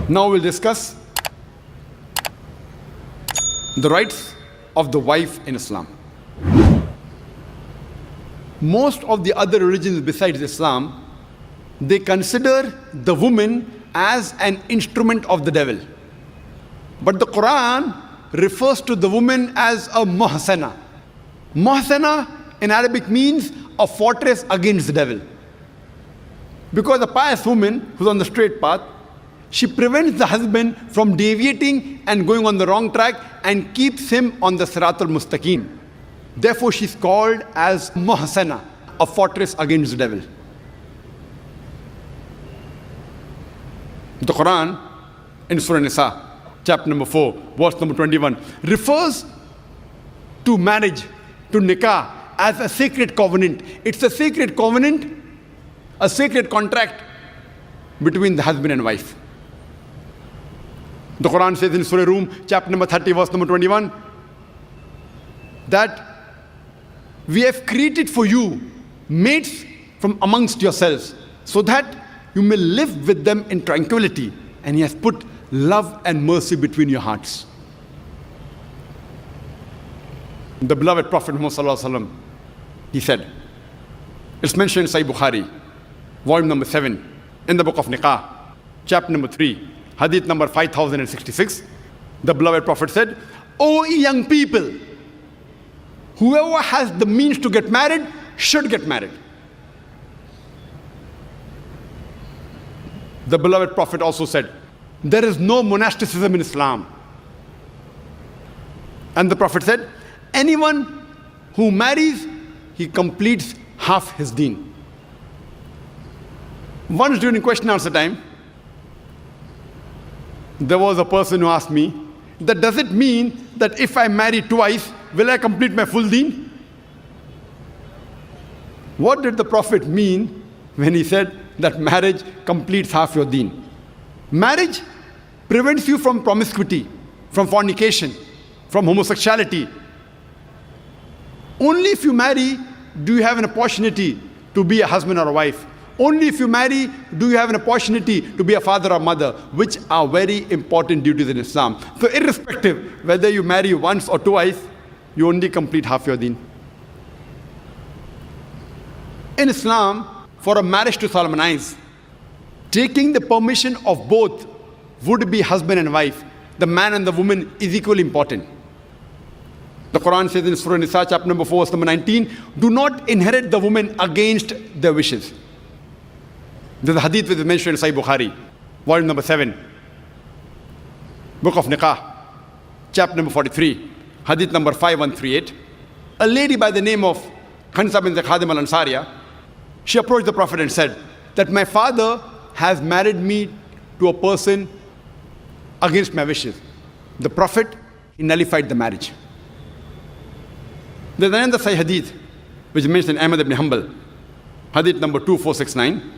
Now we'll discuss the rights of the wife in Islam. Most of the other religions besides Islam, they consider the woman as an instrument of the devil. But the Quran refers to the woman as a muhsana. Muhsana in Arabic means a fortress against the devil. Because a pious woman who's on the straight path, she prevents the husband from deviating and going on the wrong track and keeps him on the Siratul Mustaqim. Therefore, she's called as muhsana, a fortress against the devil. The Quran in Surah Nisa, chapter number 4, verse number 21, refers to marriage, to nikah, as a sacred covenant. It's a sacred covenant, a sacred contract between the husband and wife. The Quran says in Surah Rum, chapter number 30, verse number 21, that we have created for you mates from amongst yourselves, so that you may live with them in tranquility, and He has put love and mercy between your hearts. The beloved Prophet Muhammad, he said, it's mentioned in Sahih Bukhari, volume number 7, in the book of Nikah, chapter number 3, hadith number 5066. The beloved Prophet said, "O young people, whoever has the means to get married should get married." The beloved Prophet also said, there is no monasticism in Islam. And the Prophet said, anyone who marries, he completes half his deen. Once during question answer time, there was a person who asked me, that does it mean that if I marry twice, will I complete my full deen? What did the Prophet mean when he said that marriage completes half your deen? Marriage prevents you from promiscuity, from fornication, from homosexuality. Only if you marry do you have an opportunity to be a husband or a wife. Only if you marry do you have an opportunity to be a father or mother, which are very important duties in Islam. So irrespective whether you marry once or twice, you only complete half your deen. In Islam, for a marriage to solemnize, taking the permission of both would-be husband and wife, the man and the woman, is equally important. The Quran says in Surah Nisa, chapter number 4, verse number 19, do not inherit the woman against their wishes. There's a hadith which is mentioned in Sahih Bukhari, volume number 7, book of Nikah, chapter number 43, hadith number 5138. A lady by the name of Khansa bin Khadim al-Ansariya, she approached the Prophet and said that my father has married me to a person against my wishes. The Prophet, he nullified the marriage. There's another Sahih hadith which is mentioned in Ahmad ibn Hanbal, hadith number 2469,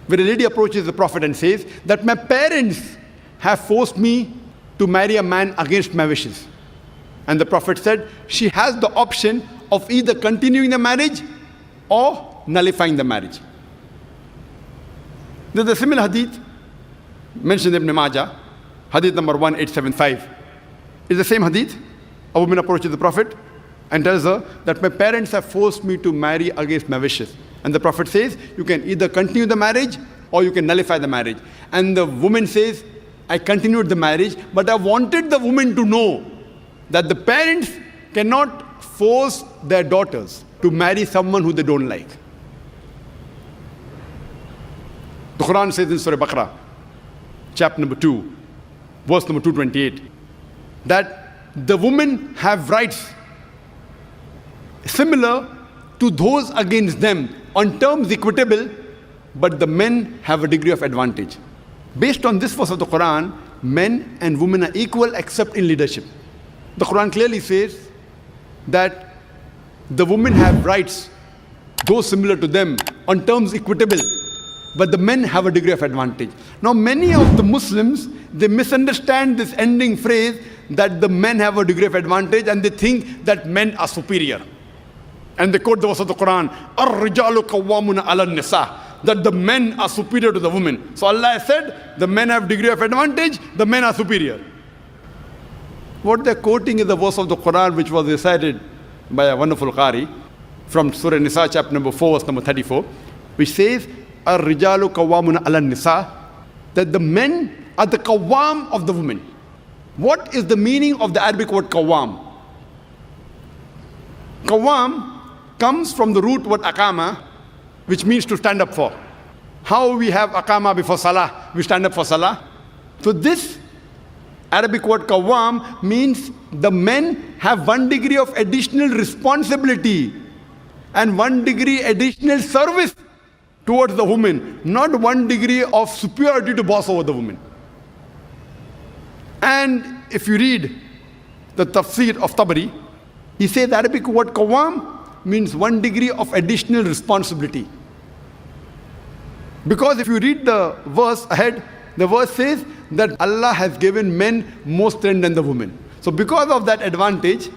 where a lady approaches the Prophet and says that my parents have forced me to marry a man against my wishes. And the Prophet said she has the option of either continuing the marriage or nullifying the marriage. There's a similar hadith mentioned in Ibn Majah, hadith number 1875. It's the same hadith. A woman approaches the Prophet and tells her that my parents have forced me to marry against my wishes. And the Prophet says, you can either continue the marriage or you can nullify the marriage. And the woman says, I continued the marriage, but I wanted the woman to know that the parents cannot force their daughters to marry someone who they don't like. The Quran says in Surah Baqarah, chapter number 2, verse number 228, that the women have rights similar to those against them on terms equitable, but the men have a degree of advantage. Based on this verse of the Quran, men and women are equal except in leadership. The Quran clearly says that the women have rights, those similar to them, on terms equitable, but the men have a degree of advantage. Now, many of the Muslims, they misunderstand this ending phrase that the men have a degree of advantage, and they think that men are superior. And they quote the verse of the Quran, "Ar-rijalu qawwamuna 'ala an-nisa." that the men are superior to the women. So Allah has said, the men have degree of advantage, the men are superior. What they're quoting is the verse of the Quran which was recited by a wonderful Qari from Surah Nisa, chapter number 4, verse number 34, which says, Ar-rijalu qawwamuna 'ala nisa, that the men are the qawwam of the women. What is the meaning of the Arabic word qawwam? Qawwam comes from the root word aqama, which means to stand up for. How we have aqama before salah, we stand up for salah. So this Arabic word qawwam means the men have 1 degree of additional responsibility and 1 degree additional service towards the woman, not 1 degree of superiority to boss over the woman. And if you read the tafsir of Tabari, he says the Arabic word qawwam means 1 degree of additional responsibility. Because if you read the verse ahead, the verse says that Allah has given men more strength than the women. So because of that advantage,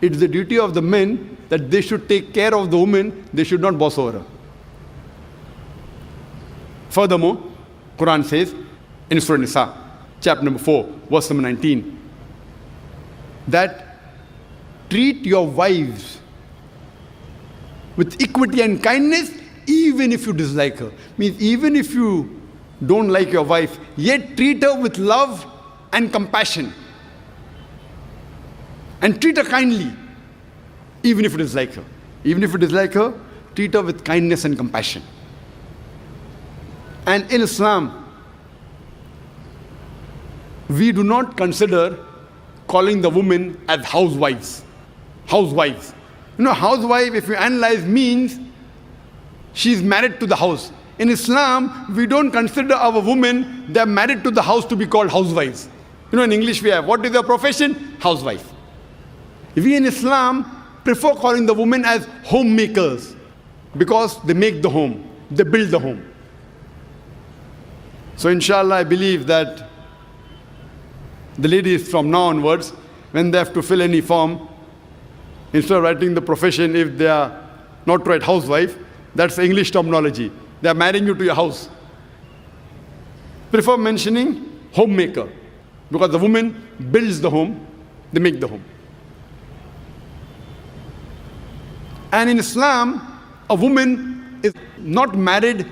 it's the duty of the men that they should take care of the woman, they should not boss over her. Furthermore, Quran says in Surah Nisa, chapter number 4, verse number 19, that treat your wives with equity and kindness even if you dislike her. Means even if you don't like your wife, yet treat her with love and compassion. And treat her kindly, even if you dislike her. Even if you dislike her, treat her with kindness and compassion. And in Islam, we do not consider calling the women as housewives. Housewives. You know, housewife, if you analyze, means she's married to the house. In Islam, we don't consider our women, they're married to the house, to be called housewives. You know, in English we have, what is their profession? Housewife. We in Islam prefer calling the women as homemakers because they make the home, they build the home. So inshallah, I believe that the ladies from now onwards, when they have to fill any form, instead of writing the profession, if they are not right housewife, that's English terminology. They are marrying you to your house. Prefer mentioning homemaker, because the woman builds the home, they make the home. And in Islam, a woman is not married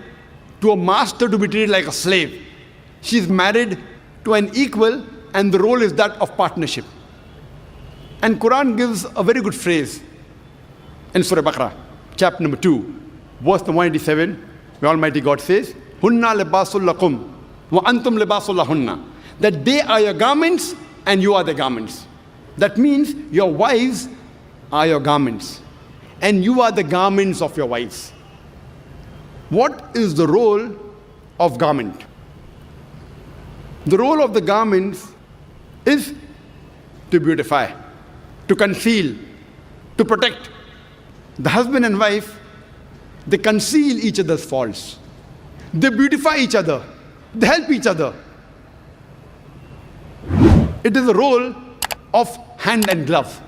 to a master to be treated like a slave. She is married to an equal, and the role is that of partnership. And Quran gives a very good phrase in Surah Baqarah, chapter number 2, verse number 187, where Almighty God says, Hunna libasul lakum wa antum libasul lahunna. That they are your garments and you are the garments. That means your wives are your garments and you are the garments of your wives. What is the role of garment? The role of the garments is to beautify, to conceal, to protect. The husband and wife, they conceal each other's faults. They beautify each other. They help each other. It is a role of hand and glove.